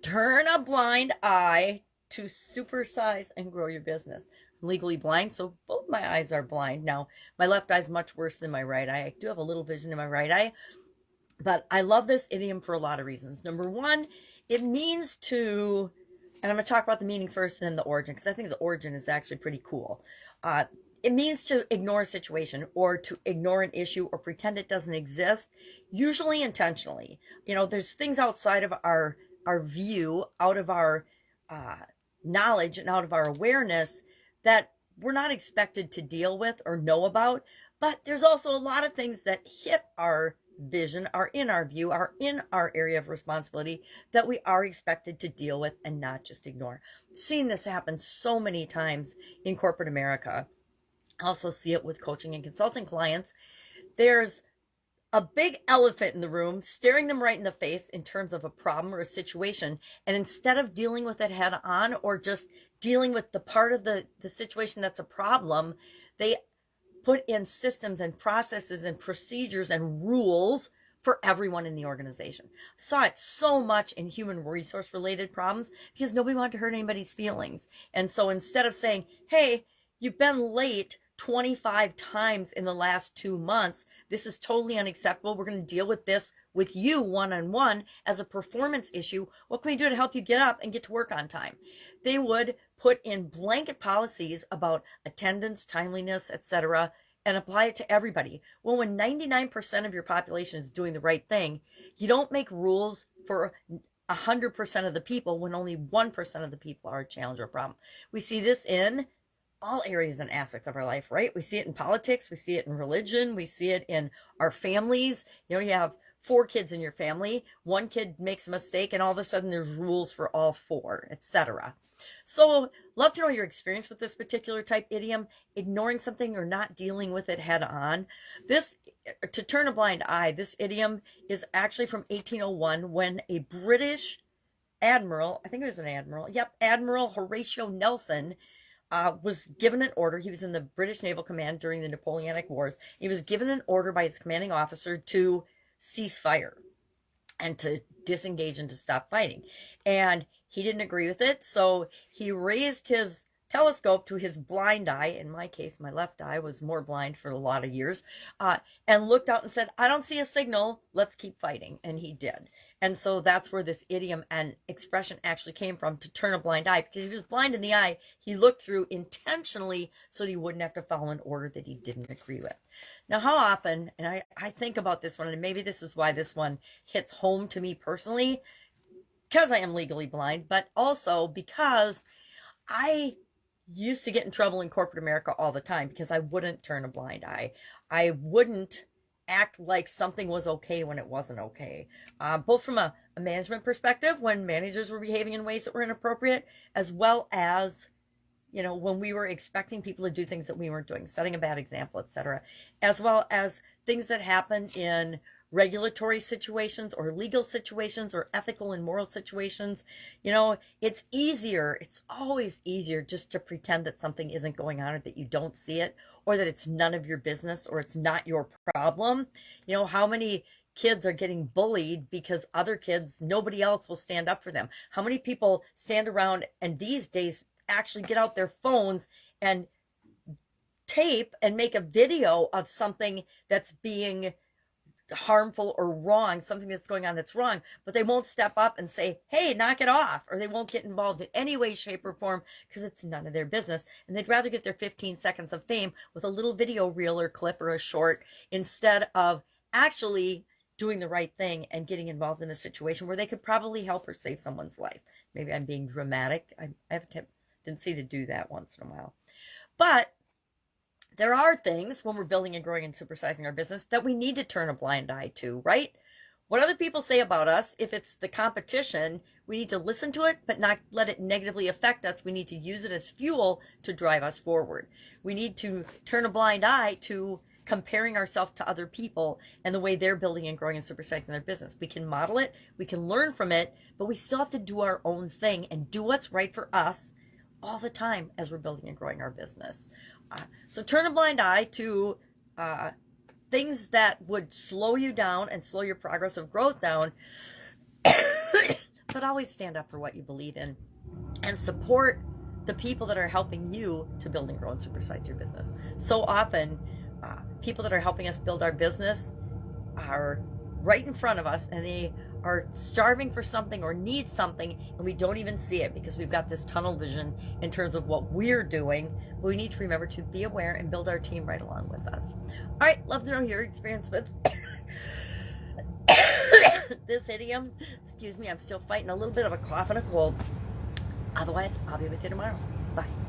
Turn a blind eye to supersize and grow your business. I'm legally blind, so both my eyes are blind. Now, my left eye is much worse than my right eye. I do have a little vision in my right eye, but I love this idiom for a lot of reasons. Number one, it means to, and I'm going to talk about the meaning first and then the origin, because I think the origin is actually pretty cool. It means to ignore a situation or to ignore an issue or pretend it doesn't exist, usually intentionally. There's things outside of our view, out of our uh, knowledge and out of our awareness that we're not expected to deal with or know about. But there's also a lot of things that hit our vision, are in our view, are in our area of responsibility that we are expected to deal with and not just ignore. Seen this happen so many times in corporate America. I also see it with coaching and consulting clients. There's a big elephant in the room staring them right in the face in terms of a problem or a situation. And instead of dealing with it head on or just dealing with the part of the situation that's a problem, they put in systems and processes and procedures and rules for everyone in the organization. I saw it so much in human resource related problems because nobody wanted to hurt anybody's feelings. And so instead of saying, hey, you've been late 25 times in the last 2 months. This is totally unacceptable. We're going to deal with this with you one-on-one as a performance issue. What can we do to help you get up and get to work on time? They would put in blanket policies about attendance, timeliness, etc., and apply it to everybody. Well, when 99% of your population is doing the right thing, you don't make rules for 100% of the people when only 1% of the people are a challenge or a problem. We see this in all areas and aspects of our life, right? We see it in politics, we see it in religion, we see it in our families. You have 4 kids in your family, one kid makes a mistake, and all of a sudden there's rules for all 4, etc. So, love to know your experience with this particular type idiom, ignoring something or not dealing with it head on. This, to turn a blind eye, this idiom is actually from 1801 when a British admiral, I think it was an admiral, Admiral Horatio Nelson, was given an order. He was in the British Naval Command during the Napoleonic Wars. He was given an order by his commanding officer to cease fire and to disengage and to stop fighting. And he didn't agree with it, so he raised his telescope to his blind eye. In my case, my left eye was more blind for a lot of years, and looked out and said, I don't see a signal, let's keep fighting. And he did. And so that's where this idiom and expression actually came from, to turn a blind eye, because if he was blind in the eye, he looked through intentionally so that he wouldn't have to follow an order that he didn't agree with. Now, how often, and I think about this one, and maybe this is why this one hits home to me personally, because I am legally blind, but also because I used to get in trouble in corporate America all the time because I wouldn't turn a blind eye. I wouldn't act like something was okay when it wasn't okay. Both from a management perspective, when managers were behaving in ways that were inappropriate, as well as, when we were expecting people to do things that we weren't doing, setting a bad example, etc., as well as things that happen in regulatory situations or legal situations or ethical and moral situations. It's easier, it's always easier just to pretend that something isn't going on or that you don't see it or that it's none of your business or it's not your problem. How many kids are getting bullied because other kids, nobody else will stand up for them? How many people stand around and these days actually get out their phones and tape and make a video of something that's being harmful or wrong, something that's going on that's wrong, but they won't step up and say, hey, knock it off, or they won't get involved in any way, shape, or form because it's none of their business, and they'd rather get their 15 seconds of fame with a little video reel or clip or a short instead of actually doing the right thing and getting involved in a situation where they could probably help or save someone's life. Maybe I'm being dramatic. I have a tendency to do that once in a while. But there are things when we're building and growing and supersizing our business that we need to turn a blind eye to, right? What other people say about us, if it's the competition, we need to listen to it, but not let it negatively affect us. We need to use it as fuel to drive us forward. We need to turn a blind eye to comparing ourselves to other people and the way they're building and growing and supersizing their business. We can model it, we can learn from it, but we still have to do our own thing and do what's right for us all the time as we're building and growing our business. So turn a blind eye to things that would slow you down and slow your progress of growth down, but but always stand up for what you believe in and support the people that are helping you to build and grow and supersize your business. So often, people that are helping us build our business are right in front of us, and they are starving for something or need something, and we don't even see it because we've got this tunnel vision in terms of what we're doing. But we need to remember to be aware and build our team right along with us. All right, love to know your experience with this idiom. Excuse me, I'm still fighting a little bit of a cough and a cold. Otherwise, I'll be with you tomorrow. Bye.